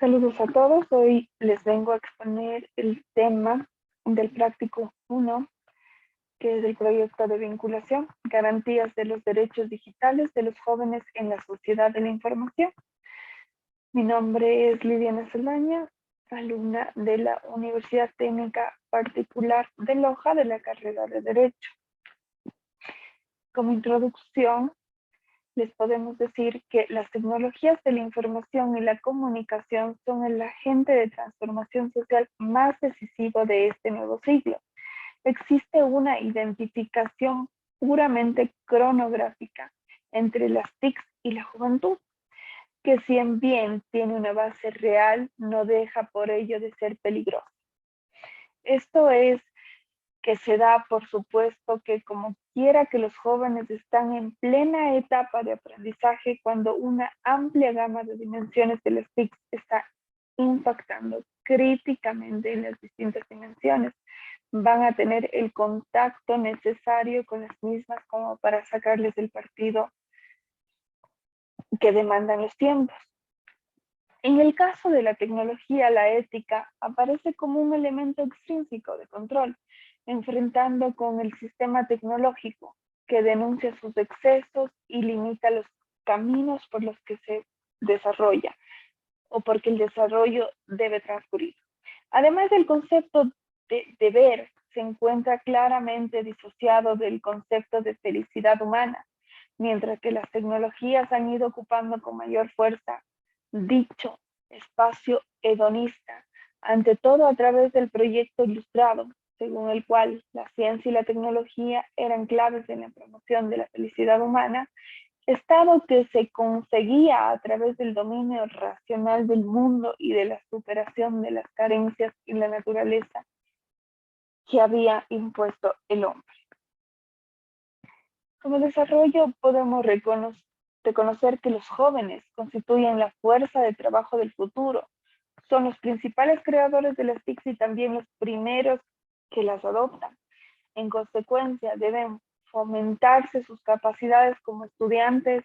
Saludos a todos. Hoy les vengo a exponer el tema del práctico 1, que es el proyecto de vinculación, garantías de los derechos digitales de los jóvenes en la sociedad de la información. Mi nombre es Lidiana Saldaña, alumna de la Universidad Técnica Particular de Loja de la carrera de Derecho. Como introducción, les podemos decir que las tecnologías de la información y la comunicación son el agente de transformación social más decisivo de este nuevo siglo. Existe una identificación puramente cronográfica entre las TICs y la juventud, que si bien tiene una base real, no deja por ello de ser peligrosa. Esto es que se da, por supuesto, que como quiera que los jóvenes están en plena etapa de aprendizaje cuando una amplia gama de dimensiones de las TIC está impactando críticamente en las distintas dimensiones. Van a tener el contacto necesario con las mismas como para sacarles el partido que demandan los tiempos. En el caso de la tecnología, la ética aparece como un elemento extrínseco de control, enfrentando con el sistema tecnológico que denuncia sus excesos y limita los caminos por los que se desarrolla o porque el desarrollo debe transcurrir. Además, el concepto de deber se encuentra claramente disociado del concepto de felicidad humana, mientras que las tecnologías han ido ocupando con mayor fuerza dicho espacio hedonista, ante todo a través del proyecto ilustrado, según el cual la ciencia y la tecnología eran claves en la promoción de la felicidad humana, estado que se conseguía a través del dominio racional del mundo y de la superación de las carencias y la naturaleza que había impuesto el hombre. Como desarrollo podemos reconocer que los jóvenes constituyen la fuerza de trabajo del futuro, son los principales creadores de las TIC y también los primeros que las adoptan. En consecuencia, deben fomentarse sus capacidades como estudiantes,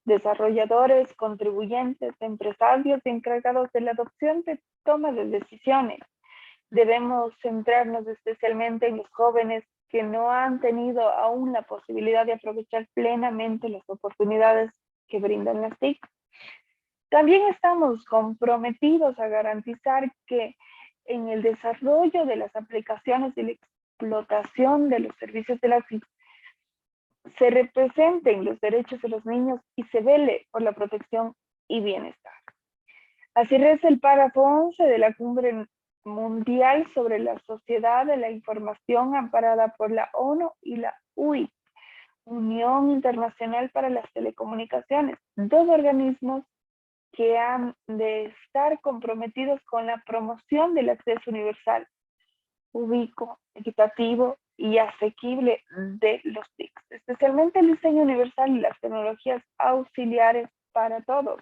desarrolladores, contribuyentes, empresarios y encargados de la adopción de toma de decisiones. Debemos centrarnos especialmente en los jóvenes que no han tenido aún la posibilidad de aprovechar plenamente las oportunidades que brindan las TIC. También estamos comprometidos a garantizar que en el desarrollo de las aplicaciones y la explotación de los servicios de la TIC se representen los derechos de los niños y se vele por la protección y bienestar. Así reza el párrafo 11 de la Cumbre Mundial sobre la Sociedad de la Información amparada por la ONU y la UI, Unión Internacional para las Telecomunicaciones, dos organismos que han de estar comprometidos con la promoción del acceso universal, ubico, equitativo y asequible de los TICs, especialmente el diseño universal y las tecnologías auxiliares para todos.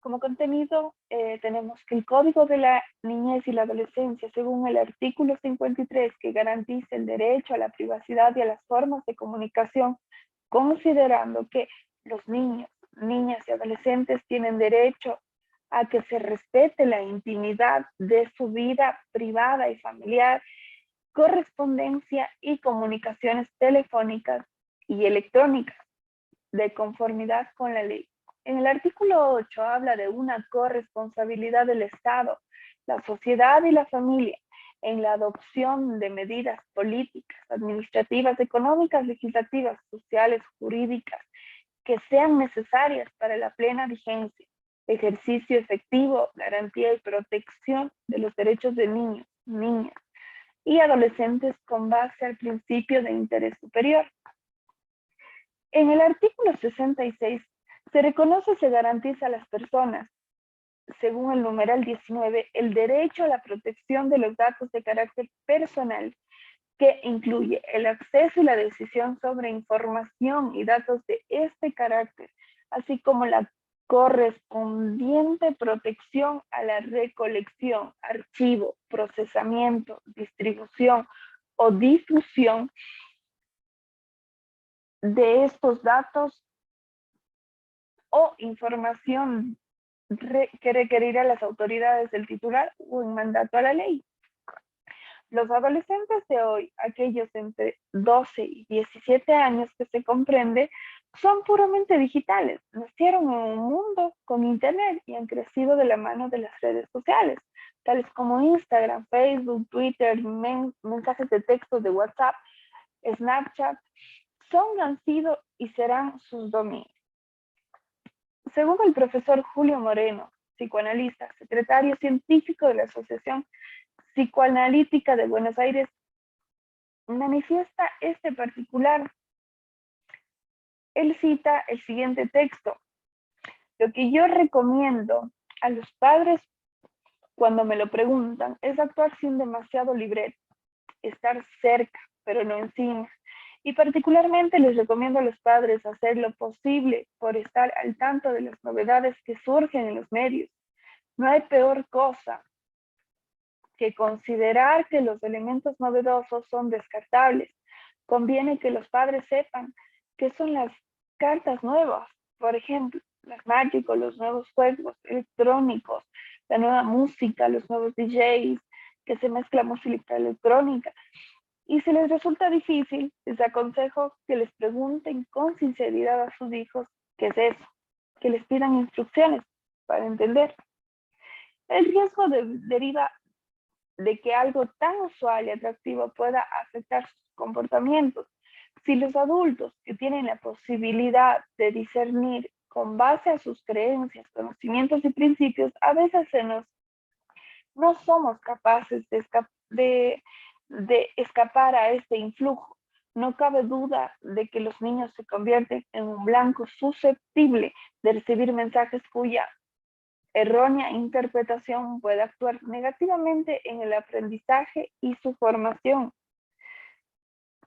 Como contenido, tenemos que el Código de la Niñez y la Adolescencia, según el artículo 53, que garantiza el derecho a la privacidad y a las formas de comunicación, considerando que los niños, niñas y adolescentes tienen derecho a que se respete la intimidad de su vida privada y familiar, correspondencia y comunicaciones telefónicas y electrónicas, de conformidad con la ley. En el artículo 8 habla de una corresponsabilidad del Estado, la sociedad y la familia en la adopción de medidas políticas, administrativas, económicas, legislativas, sociales, jurídicas, que sean necesarias para la plena vigencia, ejercicio efectivo, garantía y protección de los derechos de niños, niñas y adolescentes con base al principio de interés superior. En el artículo 66 se reconoce y se garantiza a las personas, según el numeral 19, el derecho a la protección de los datos de carácter personal, que incluye el acceso y la decisión sobre información y datos de este carácter, así como la correspondiente protección a la recolección, archivo, procesamiento, distribución o difusión de estos datos o información que requerirá las autoridades del titular o en mandato a la ley. Los adolescentes de hoy, aquellos entre 12 y 17 años que se comprende, son puramente digitales. Nacieron en un mundo con Internet y han crecido de la mano de las redes sociales, tales como Instagram, Facebook, Twitter, mensajes de texto de WhatsApp, Snapchat, han sido y serán sus dominios. Según el profesor Julio Moreno, psicoanalista, secretario científico de la Asociación Psicoanalítica de Buenos Aires, manifiesta este particular. Él cita el siguiente texto: lo que yo recomiendo a los padres cuando me lo preguntan es actuar sin demasiado libreto, estar cerca, pero no encima. Y particularmente les recomiendo a los padres hacer lo posible por estar al tanto de las novedades que surgen en los medios. No hay peor cosa que considerar que los elementos novedosos son descartables. Conviene que los padres sepan qué son las cartas nuevas, por ejemplo, las Magic o los nuevos juegos electrónicos, la nueva música, los nuevos DJs, que se mezcla música electrónica. Y si les resulta difícil, les aconsejo que les pregunten con sinceridad a sus hijos qué es eso, que les pidan instrucciones para entender. El riesgo deriva de que algo tan usual y atractivo pueda afectar sus comportamientos. Si los adultos que tienen la posibilidad de discernir con base a sus creencias, conocimientos y principios, a veces no somos capaces de escapar a este influjo. No cabe duda de que los niños se convierten en un blanco susceptible de recibir mensajes cuya errónea interpretación puede actuar negativamente en el aprendizaje y su formación.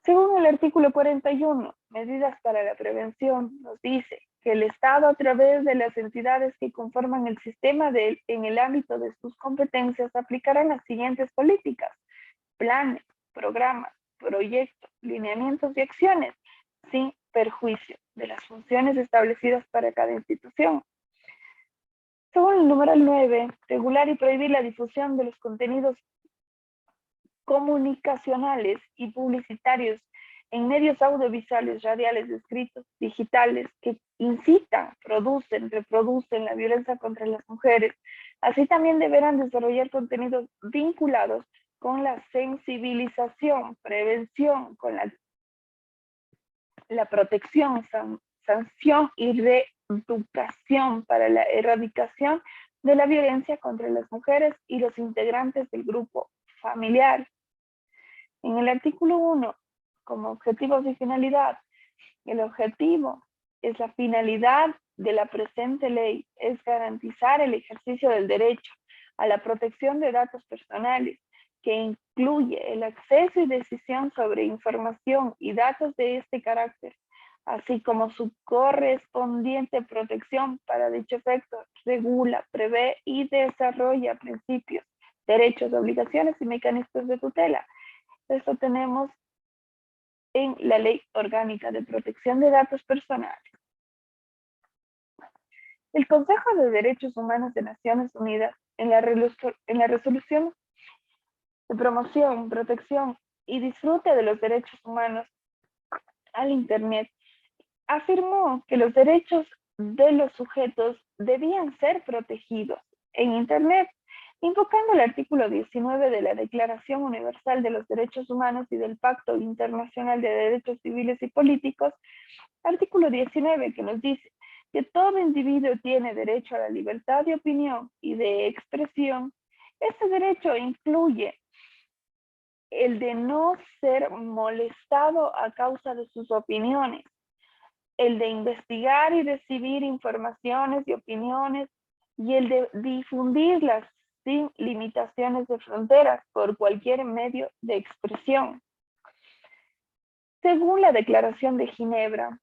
Según el artículo 41, Medidas para la Prevención, nos dice que el Estado, a través de las entidades que conforman el sistema en el ámbito de sus competencias, aplicarán las siguientes políticas: planes, programas, proyectos, lineamientos y acciones, sin perjuicio de las funciones establecidas para cada institución. Según el numeral 9, regular y prohibir la difusión de los contenidos comunicacionales y publicitarios en medios audiovisuales, radiales, escritos, digitales, que incitan, producen, reproducen la violencia contra las mujeres. Así también deberán desarrollar contenidos vinculados con la sensibilización, prevención, con la protección, sanción y reeducación para la erradicación de la violencia contra las mujeres y los integrantes del grupo familiar. En el artículo 1, como objetivos y finalidad, el objetivo es la finalidad de la presente ley, es garantizar el ejercicio del derecho a la protección de datos personales, que incluye el acceso y decisión sobre información y datos de este carácter, así como su correspondiente protección para dicho efecto. Regula, prevé y desarrolla principios, derechos, obligaciones y mecanismos de tutela. Esto tenemos en la Ley Orgánica de Protección de Datos Personales. El Consejo de Derechos Humanos de Naciones Unidas, en la resolución de promoción, protección y disfrute de los derechos humanos al Internet, afirmó que los derechos de los sujetos debían ser protegidos en Internet, invocando el artículo 19 de la Declaración Universal de los Derechos Humanos y del Pacto Internacional de Derechos Civiles y Políticos, artículo 19, que nos dice que todo individuo tiene derecho a la libertad de opinión y de expresión. Este derecho incluye el de no ser molestado a causa de sus opiniones, el de investigar y recibir informaciones y opiniones, y el de difundirlas sin limitaciones de fronteras por cualquier medio de expresión. Según la Declaración de Ginebra,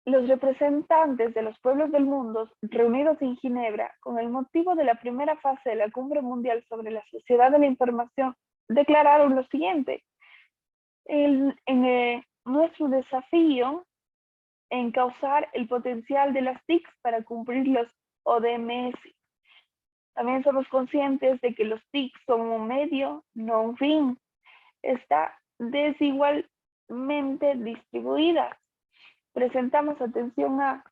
los representantes de los pueblos del mundo reunidos en Ginebra con el motivo de la primera fase de la Cumbre Mundial sobre la Sociedad de la Información declararon lo siguiente: nuestro desafío encauzar el potencial de las TICs para cumplir los ODMs. También somos conscientes de que los TICs son un medio, no un fin. Está desigualmente distribuida. Presentamos atención a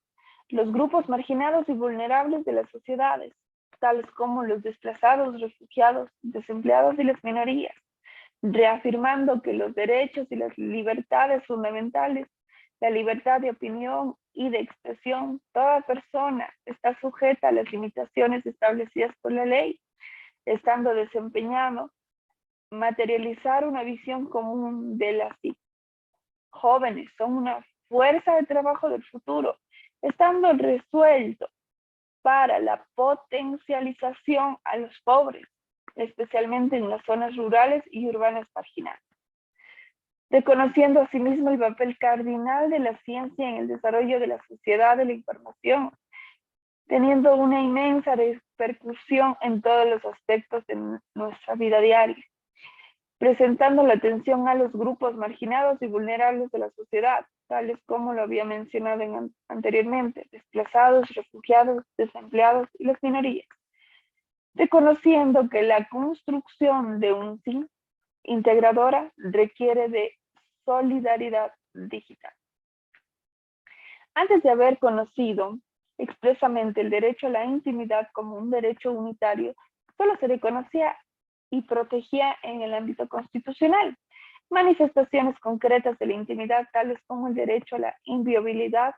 los grupos marginados y vulnerables de las sociedades, tales como los desplazados, refugiados, desempleados y las minorías, reafirmando que los derechos y las libertades fundamentales, la libertad de opinión y de expresión, toda persona está sujeta a las limitaciones establecidas por la ley, estando desempeñado materializar una visión común de las jóvenes son una fuerza de trabajo del futuro, estando resuelto para la potencialización a los pobres, especialmente en las zonas rurales y urbanas marginales. Reconociendo asimismo el papel cardinal de la ciencia en el desarrollo de la sociedad de la información, teniendo una inmensa repercusión en todos los aspectos de nuestra vida diaria, presentando la atención a los grupos marginados y vulnerables de la sociedad, tales como lo había mencionado anteriormente, desplazados, refugiados, desempleados y las minorías, reconociendo que la construcción de un fin integradora requiere de solidaridad digital. Antes de haber conocido expresamente el derecho a la intimidad como un derecho unitario, solo se reconocía y protegía en el ámbito constitucional manifestaciones concretas de la intimidad, tales como el derecho a la inviolabilidad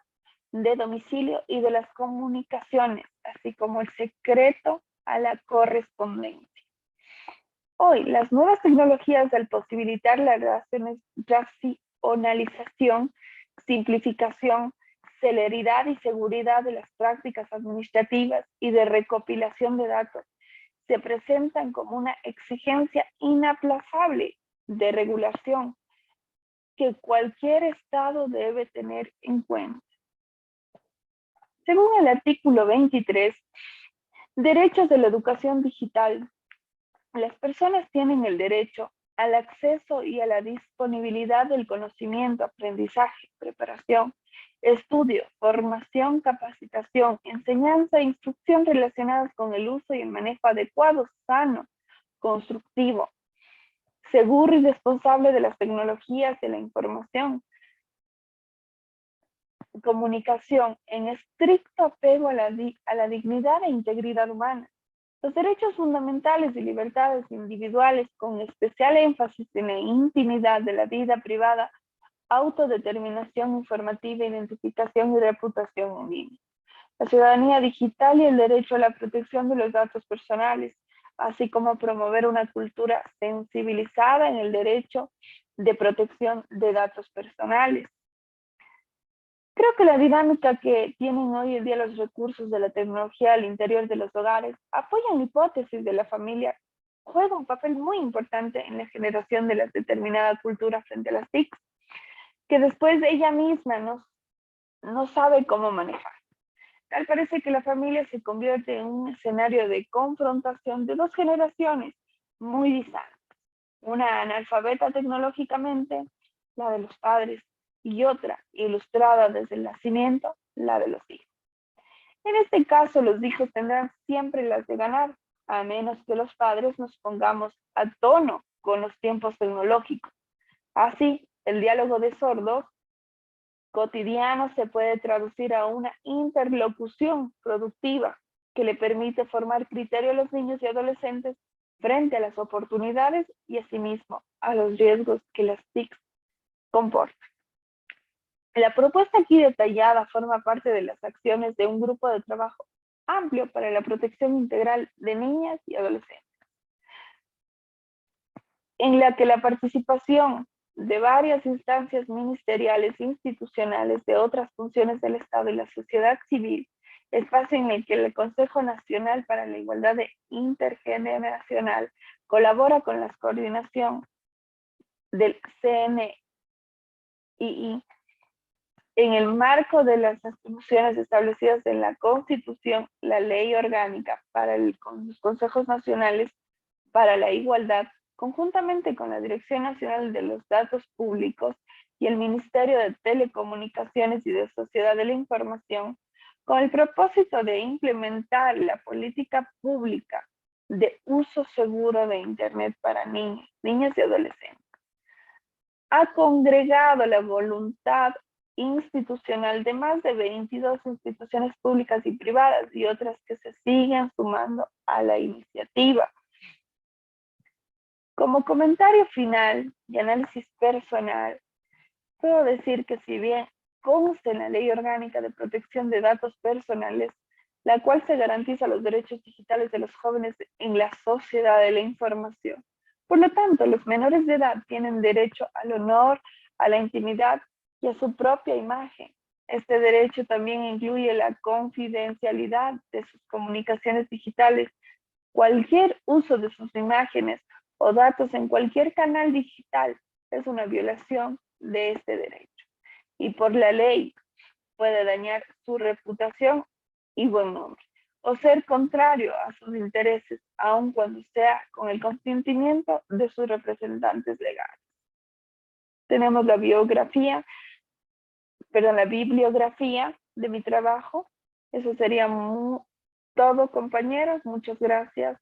de domicilio y de las comunicaciones, así como el secreto a la correspondencia. Hoy, las nuevas tecnologías, al posibilitar la racionalización, simplificación, celeridad y seguridad de las prácticas administrativas y de recopilación de datos, se presentan como una exigencia inaplazable de regulación que cualquier Estado debe tener en cuenta. Según el artículo 23, Derechos de la Educación Digital, las personas tienen el derecho al acceso y a la disponibilidad del conocimiento, aprendizaje, preparación, estudio, formación, capacitación, enseñanza e instrucción relacionadas con el uso y el manejo adecuado, sano, constructivo, seguro y responsable de las tecnologías de la información, comunicación en estricto apego a la dignidad e integridad humana. Los derechos fundamentales y libertades individuales, con especial énfasis en la intimidad de la vida privada, autodeterminación informativa, identificación y reputación en línea. La ciudadanía digital y el derecho a la protección de los datos personales, así como promover una cultura sensibilizada en el derecho de protección de datos personales. Creo que la dinámica que tienen hoy en día los recursos de la tecnología al interior de los hogares apoyan la hipótesis de la familia, juega un papel muy importante en la generación de la determinada cultura frente a las TIC, que después ella misma no sabe cómo manejar. Tal parece que la familia se convierte en un escenario de confrontación de dos generaciones muy distantes. Una analfabeta tecnológicamente, la de los padres, y otra ilustrada desde el nacimiento, la de los hijos. En este caso, los hijos tendrán siempre las de ganar, a menos que los padres nos pongamos a tono con los tiempos tecnológicos. Así, el diálogo de sordos cotidiano se puede traducir a una interlocución productiva que le permite formar criterio a los niños y adolescentes frente a las oportunidades y asimismo a los riesgos que las TIC comportan. La propuesta aquí detallada forma parte de las acciones de un grupo de trabajo amplio para la protección integral de niñas y adolescentes, en la que la participación de varias instancias ministeriales, institucionales, de otras funciones del Estado y la sociedad civil, espacio en el que el Consejo Nacional para la Igualdad Intergeneracional colabora con la coordinación del CNII en el marco de las atribuciones establecidas en la Constitución, la Ley Orgánica para los Consejos Nacionales para la Igualdad, conjuntamente con la Dirección Nacional de los Datos Públicos, y el Ministerio de Telecomunicaciones y de Sociedad de la Información con el propósito de implementar la política pública de uso seguro de Internet para niños, niñas y adolescentes. Ha congregado la voluntad institucional de más de 22 instituciones públicas y privadas y otras que se siguen sumando a la iniciativa. Como comentario final y análisis personal, puedo decir que si bien consta en la Ley Orgánica de Protección de Datos Personales, la cual se garantiza los derechos digitales de los jóvenes en la sociedad de la información. Por lo tanto, los menores de edad tienen derecho al honor, a la intimidad y a su propia imagen. Este derecho también incluye la confidencialidad de sus comunicaciones digitales. Cualquier uso de sus imágenes o datos en cualquier canal digital es una violación de este derecho. Y por la ley puede dañar su reputación y buen nombre, o ser contrario a sus intereses, aun cuando sea con el consentimiento de sus representantes legales. Tenemos la bibliografía de mi trabajo. Eso sería todo, compañeros. Muchas gracias.